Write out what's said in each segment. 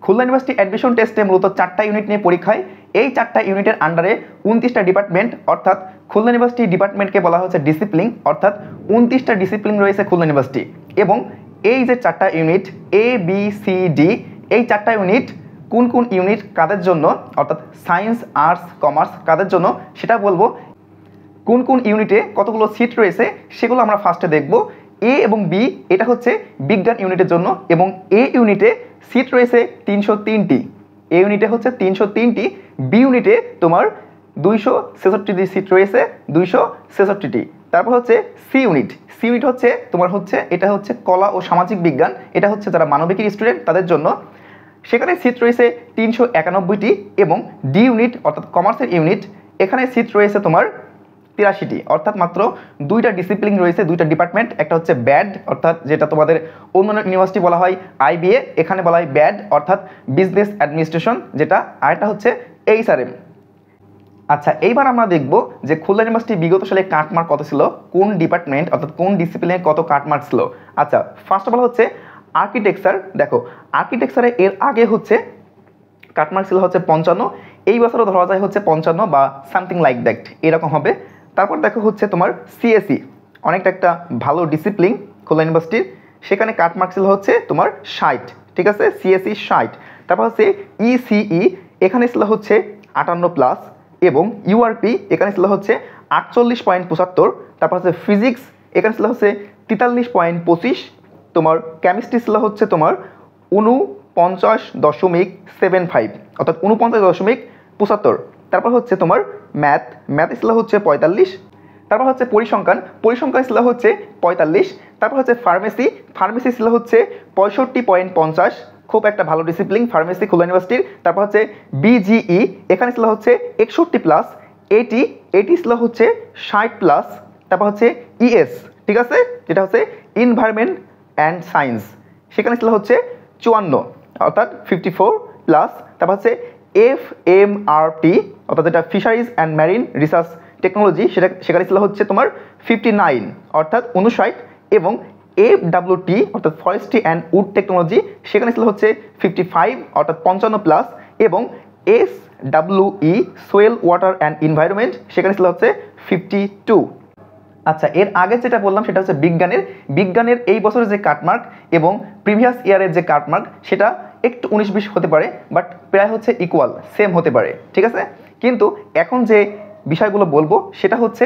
Khulna university admission টেস্টে মূলত 4টা ইউনিট নিয়ে পরীক্ষায়। এই 4টা ইউনিটের আন্ডারে 29টা ডিপার্টমেন্ট, অর্থাৎ খুলনা ইউনিভার্সিটি ডিপার্টমেন্টকে বলা হচ্ছে ডিসিপ্লিন, অর্থাৎ 29টা ডিসিপ্লিন রয়েছে খুলনা ইউনিভার্সিটি। এবং এই যে 4টা unit A B C D, এই 4টা ইউনিট কোন কোন ইউনিট কাদের জন্য, অর্থাৎ সায়েন্স আর্টস কমার্স কাদের জন্য সেটা বলবো। কোন কোন ইউনিটে কতগুলো সিট রয়েছে সেগুলো আমরা ফার্স্টে দেখব। এ এবং বি এটা হচ্ছে বিজ্ঞান ইউনিটের জন্য, এবং এ ইউনিটে সিট রয়েছে 303টি। এ ইউনিটে হচ্ছে 303টি, বি ইউনিটে তোমার 266টি সিট রয়েছে, 266টি। তারপর হচ্ছে সি ইউনিট। সি ইউনিট হচ্ছে তোমার হচ্ছে এটা হচ্ছে কলা ও সামাজিক বিজ্ঞান, এটা হচ্ছে যারা মানবিকের স্টুডেন্ট তাদের জন্য, সেখানে সিট রয়েছে 391টি। এবং ডি ইউনিট অর্থাৎ কমার্সের ইউনিট, এখানে সিট রয়েছে তোমার 83টি, অর্থাৎ মাত্র 2টা ডিসিপ্লিন রয়েছে, 2টা ডিপার্টমেন্ট। একটা হচ্ছে ব্যাড, অর্থাৎ যেটা তোমাদের অন্যান্য ইউনিভার্সিটি বলা হয় আইবিএ, এখানে বলা হয় ব্যাড অর্থাৎ বিজনেস অ্যাডমিনিস্ট্রেশন যেটা, আর একটা হচ্ছে এইচআরএম। আচ্ছা, এইবার আমরা দেখব যে খুলনা ইউনিভার্সিটি বিগত সালে কাটমার্ক কত ছিল, কোন ডিপার্টমেন্ট অর্থাৎ কোন ডিসিপ্লিনে কত কাটমার্ক ছিল। আচ্ছা, ফার্স্ট অফ অল হচ্ছে আর্কিটেকচার। দেখো আর্কিটেকচারে এর আগে হচ্ছে কাটমার্ক ছিল হচ্ছে 55, এই বছরও ধরা যায় হচ্ছে 55 বা সামথিং লাইক দ্যাট এরকম হবে। তারপর দেখো হচ্ছে তোমার সিএসি, অনেকটা একটা ভালো ডিসিপ্লিন খুলনা ইউনিভার্সিটির, সেখানে কাটমার্ক ছিল হচ্ছে তোমার 60, ঠিক আছে, সিএসি 60। তারপর হচ্ছে ইসিই, এখানে ছিল হচ্ছে 58+, এবং ইউআরপি এখানে ছিল হচ্ছে 48.75। তারপর হচ্ছে ফিজিক্স এখানে ছিল হচ্ছে 43.25। তোমার কেমিস্ট্রি ছিল হচ্ছে তোমার 49.75, অর্থাৎ 49.75। তারপর হচ্ছে তোমার ম্যাথ ছিল হচ্ছে 45। তারপর হচ্ছে পরিসংখ্যান ছিল হচ্ছে 45। তারপর হচ্ছে ফার্মেসি ছিল হচ্ছে 65.50, খুব একটা ভালো ডিসিপ্লিন ফার্মেসি খুলনা ইউনিভার্সিটির। তারপর হচ্ছে বিজিই এখানে ছিল হচ্ছে 61+, এটি ছিল হচ্ছে 60+। তারপর হচ্ছে ইএস, ঠিক আছে, যেটা হচ্ছে এনভায়রনমেন্ট অ্যান্ড সায়েন্স, সেখানে ছিল হচ্ছে 54, অর্থাৎ 54+। তারপর হচ্ছে এফএমআরটি অর্থাৎ যেটা fisheries and marine research technology, সেখানে ছিল হচ্ছে তোমার 59, অর্থাৎ 59। এবং এফডব্লিউটি অর্থাৎ ফরেস্ট্রি অ্যান্ড উড টেকনোলজি, সেখানে ছিল হচ্ছে 55, অর্থাৎ 55+। এবং এসডব্লিউই সোয়েল ওয়াটার অ্যান্ড এনভায়রনমেন্ট, সেখানে ছিল হচ্ছে 52। আচ্ছা, এর আগে যেটা বললাম সেটা হচ্ছে বিজ্ঞানের এই বছরের যে কাটমার্ক এবং প্রিভিয়াস ইয়ারের যে কাটমার্ক সেটা একটু 19-20 হতে পারে, বাট প্রায় হচ্ছে ইকুয়াল সেম হতে পারে, ঠিক আছে। কিন্তু এখন যে বিষয়গুলো বলবো সেটা হচ্ছে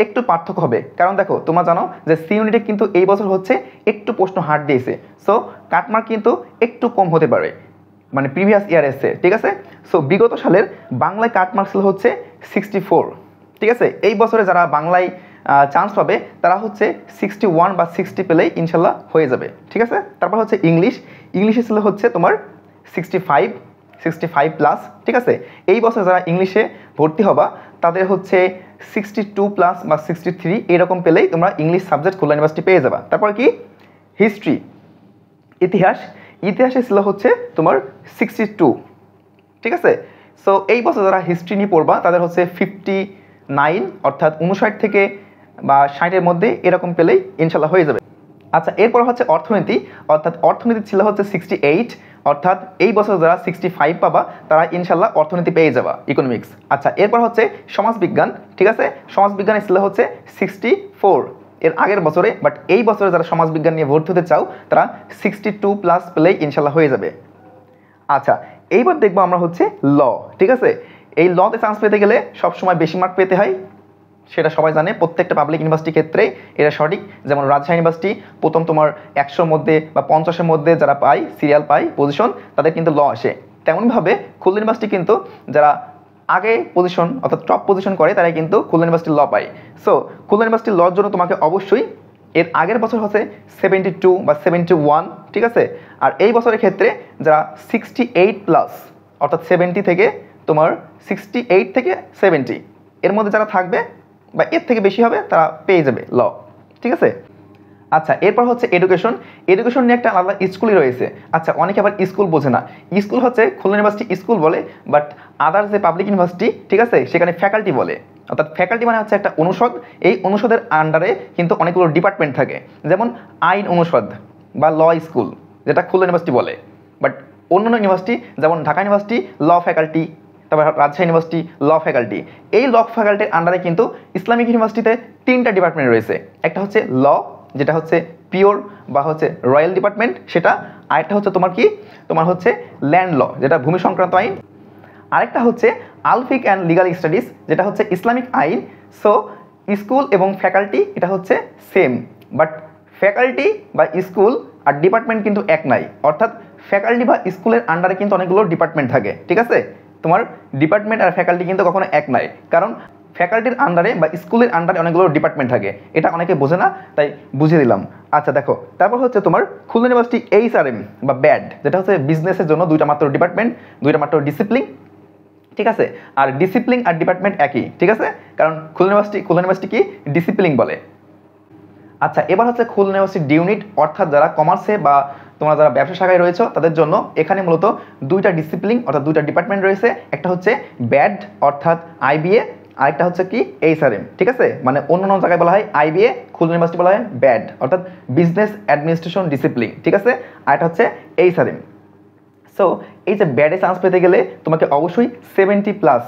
একটু পার্থক্য হবে, কারণ দেখো তোমরা জানো যে সি ইউনিটে কিন্তু এই বছর হচ্ছে একটু প্রশ্ন হার্ড দিয়েছে, সো কাটমার্ক কিন্তু একটু কম হতে পারে মানে প্রিভিয়াস ইয়ার এসে, ঠিক আছে। সো বিগত সালের বাংলায় কাটমার্ক ছিল হচ্ছে 64, ঠিক আছে। এই বছরে যারা বাংলায় চান্স পাবে তারা হচ্ছে 61 বা 60 পেলেই ইনশাল্লাহ হয়ে যাবে, ঠিক আছে। তারপর হচ্ছে ইংলিশে ছিল হচ্ছে তোমার 65+, ঠিক আছে। এই বছর যারা ইংলিশে ভর্তি হবা তাদের হচ্ছে 62+ বা 63 এরকম পেলেই তোমরা ইংলিশ সাবজেক্ট খুলনা ইউনিভার্সিটি পেয়ে যাবা। তারপর কি হিস্ট্রি, ইতিহাসে ছিল হচ্ছে তোমার 62, ঠিক আছে। সো এই বছর যারা হিস্ট্রি নিয়ে পড়বা তাদের হচ্ছে 59, অর্থাৎ 59 থেকে বা 60-এর মধ্যে এরকম পেলেই ইনশাল্লাহ হয়ে যাবে। আচ্ছা, এরপর হচ্ছে অর্থনীতি ছিল হচ্ছে 68, অর্থাৎ এই বছর যারা 65 পাবা তারা ইনশাল্লাহ অর্থনীতি পেয়ে যাবা, ইকোনমিক্স। আচ্ছা, এরপর হচ্ছে সমাজবিজ্ঞান, ঠিক আছে, সমাজবিজ্ঞানে ছিল হচ্ছে 64 এর আগের বছরে, বাট এই বছরে যারা সমাজবিজ্ঞান নিয়ে ভর্তি হতে চাও তারা 62+ পেলেই ইনশাল্লাহ হয়ে যাবে। আচ্ছা, এইবার দেখবো আমরা হচ্ছে ল, ঠিক আছে। এই লতে চান্স পেতে গেলে সবসময় বেশি মার্ক পেতে হয়, সেটা সবাই জানে, প্রত্যেকটা পাবলিক ইউনিভার্সিটির ক্ষেত্রেই এটা সঠিক। যেমন রাজশাহী ইউনিভার্সিটি প্রথম তোমার 100-র মধ্যে বা 50-এর মধ্যে যারা সিরিয়াল পায় পজিশন তাদের কিন্তু ল আসে। তেমনভাবে খুলনা ইউনিভার্সিটি কিন্তু যারা আগে পজিশন অর্থাৎ টপ পজিশন করে তারাই কিন্তু খুলনা ইউনিভার্সিটি ল পায়। সো খুলনা ইউনিভার্সিটি লর জন্য তোমাকে অবশ্যই এর আগের বছর হচ্ছে 72 বা 71, ঠিক আছে। আর এই বছরের ক্ষেত্রে যারা 68+, অর্থাৎ 70 থেকে তোমার 68 থেকে 70 এর মধ্যে যারা থাকবে বা এর থেকে বেশি হবে তারা পেয়ে যাবে ল, ঠিক আছে। আচ্ছা, এরপর হচ্ছে এডুকেশন নিয়ে একটা আলাদা স্কুলই রয়েছে। আচ্ছা, অনেকে আবার স্কুল বোঝে না, স্কুল হচ্ছে খুলনা ইউনিভার্সিটি স্কুল বলে, বাট আদার যে পাবলিক ইউনিভার্সিটি, ঠিক আছে, সেখানে ফ্যাকাল্টি বলে। অর্থাৎ ফ্যাকাল্টি মানে হচ্ছে একটা অনুষদ, এই অনুষদের আন্ডারে কিন্তু অনেকগুলো ডিপার্টমেন্ট থাকে, যেমন আইন অনুষদ বা ল স্কুল যেটা খুলনা ইউনিভার্সিটি বলে, বাট অন্যান্য ইউনিভার্সিটি যেমন ঢাকা ইউনিভার্সিটি ল ফ্যাকাল্টি, তারপর রাজশাহী ইউনিভার্সিটি ল ফ্যাকাল্টি, এই ল ফ্যাকাল্টির আন্ডারে কিন্তু ইসলামিক ইউনিভার্সিটিতে 3টা ডিপার্টমেন্ট রয়েছে। একটা হচ্ছে ল, যেটা হচ্ছে পিওর বা হচ্ছে রয়্যাল ডিপার্টমেন্ট সেটা, আরেকটা হচ্ছে তোমার কি, তোমার হচ্ছে ল্যান্ড ল, যেটা ভূমি সংক্রান্ত আইন, আরেকটা হচ্ছে আলফিক অ্যান্ড লিগাল স্টাডিজ, যেটা হচ্ছে ইসলামিক আইন। সো স্কুল এবং ফ্যাকাল্টি এটা হচ্ছে সেম, বাট ফ্যাকাল্টি বা স্কুল আর ডিপার্টমেন্ট কিন্তু এক নাই, অর্থাৎ ফ্যাকাল্টি বা স্কুলের আন্ডারে কিন্তু অনেকগুলো ডিপার্টমেন্ট থাকে, ঠিক আছে। তোমার ডিপার্টমেন্ট আর ফ্যাকাল্টি কিন্তু কখনো এক নাই, কারণ ফ্যাকাল্টির আন্ডারে বা স্কুলের আন্ডারে অনেকগুলো ডিপার্টমেন্ট থাকে, এটা অনেকে বোঝে না, তাই বুঝিয়ে দিলাম। আচ্ছা দেখো, তারপর হচ্ছে তোমার খুলনা ইউনিভার্সিটি HRM বা ব্যাড, যেটা হচ্ছে বিজনেসের জন্য 2টা মাত্র ডিপার্টমেন্ট, 2টা মাত্র ডিসিপ্লিন, ঠিক আছে। আর ডিসিপ্লিন আর ডিপার্টমেন্ট একই, ঠিক আছে, কারণ খুলনা ইউনিভার্সিটি কি ডিসিপ্লিন বলে। আচ্ছা, এবার হচ্ছে খুলনা ইউনিভার্সিটি ডি ইউনিট, অর্থাৎ যারা কমার্সে বা তোমরা যারা ব্যবসা শাখায় রয়েছে তাদের জন্য এখানে মূলত 2টা ডিসিপ্লিন অর্থাৎ 2টা ডিপার্টমেন্ট রয়েছে। একটা হচ্ছে ব্যাড অর্থাৎ IBA, আরেকটা হচ্ছে কি HRM, ঠিক আছে। মানে অন্য জায়গায় বলা হয় IBA, খুলনা ইউনিভার্সিটি বলা হয় ব্যাড অর্থাৎ বিজনেস অ্যাডমিনিস্ট্রেশন ডিসিপ্লিন, ঠিক আছে, আরেকটা হচ্ছে HRM। সো এই যে ব্যাডে চান্স পেতে গেলে তোমাকে অবশ্যই 70+,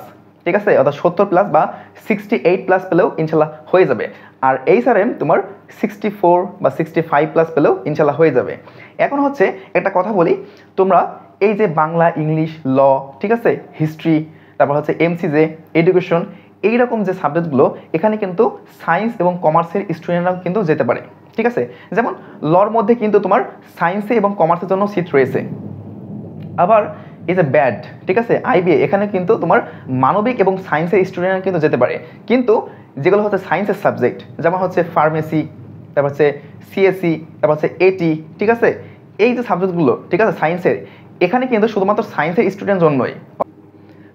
ঠিক আছে, অর্থাৎ 70+ বা 68+ পেলেও ইনশাল্লাহ হয়ে যাবে। আর HRM তোমার 64 বা 65+ পেলেও ইনশাল্লাহ হয়ে যাবে। এখন হচ্ছে একটা কথা বলি, তোমরা এই যে বাংলা, ইংলিশ, ল, ঠিক আছে, হিস্ট্রি, তারপর হচ্ছে MCJ, এডুকেশন, এইরকম যে সাবজেক্টগুলো এখানে কিন্তু সায়েন্স এবং কমার্সের স্টুডেন্টরাও কিন্তু যেতে পারে, ঠিক আছে। যেমন লর মধ্যে কিন্তু তোমার সায়েন্সে এবং কমার্সের জন্য সিট রয়েছে। আবার এই যে ব্যাড, ঠিক আছে, IBA, এখানে কিন্তু তোমার মানবিক এবং সায়েন্সের স্টুডেন্টরা কিন্তু যেতে পারে, কিন্তু যেগুলো হচ্ছে সায়েন্সের সাবজেক্ট, যেমন হচ্ছে ফার্মেসি, তারপর হচ্ছে CSE, তারপর হচ্ছে AT, ঠিক আছে, এই যে সাবজেক্টগুলো, ঠিক আছে, সায়েন্সের, এখানে কিন্তু শুধুমাত্র সায়েন্সের স্টুডেন্ট জন্যই।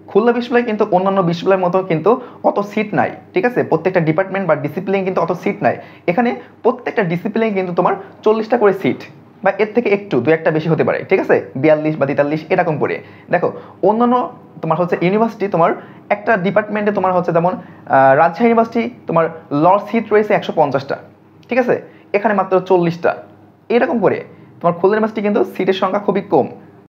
খুলনা বিশ্ববিদ্যালয় কিন্তু অন্যান্য বিশ্ববিদ্যালয়ের মতো কিন্তু অত সিট নাই, ঠিক আছে, প্রত্যেকটা ডিপার্টমেন্ট বা ডিসিপ্লিন কিন্তু অত সিট নাই। এখানে প্রত্যেকটা ডিসিপ্লিন কিন্তু তোমার 40টা করে সিট বা এর থেকে একটু 2-1টা বেশি হতে পারে, ঠিক আছে, 42 বা 43 এরকম করে। দেখো অন্যান্য তোমার হচ্ছে ইউনিভার্সিটি, তোমার একটা ডিপার্টমেন্টে তোমার হচ্ছে যেমন রাজশাহী ইউনিভার্সিটি তোমার লর সিট রয়েছে 150টা, ঠিক আছে, এখানে মাত্র 40টা, এরকম করে। তোমার খুলনা ইউনিভার্সিটি কিন্তু সিটের সংখ্যা খুবই কম।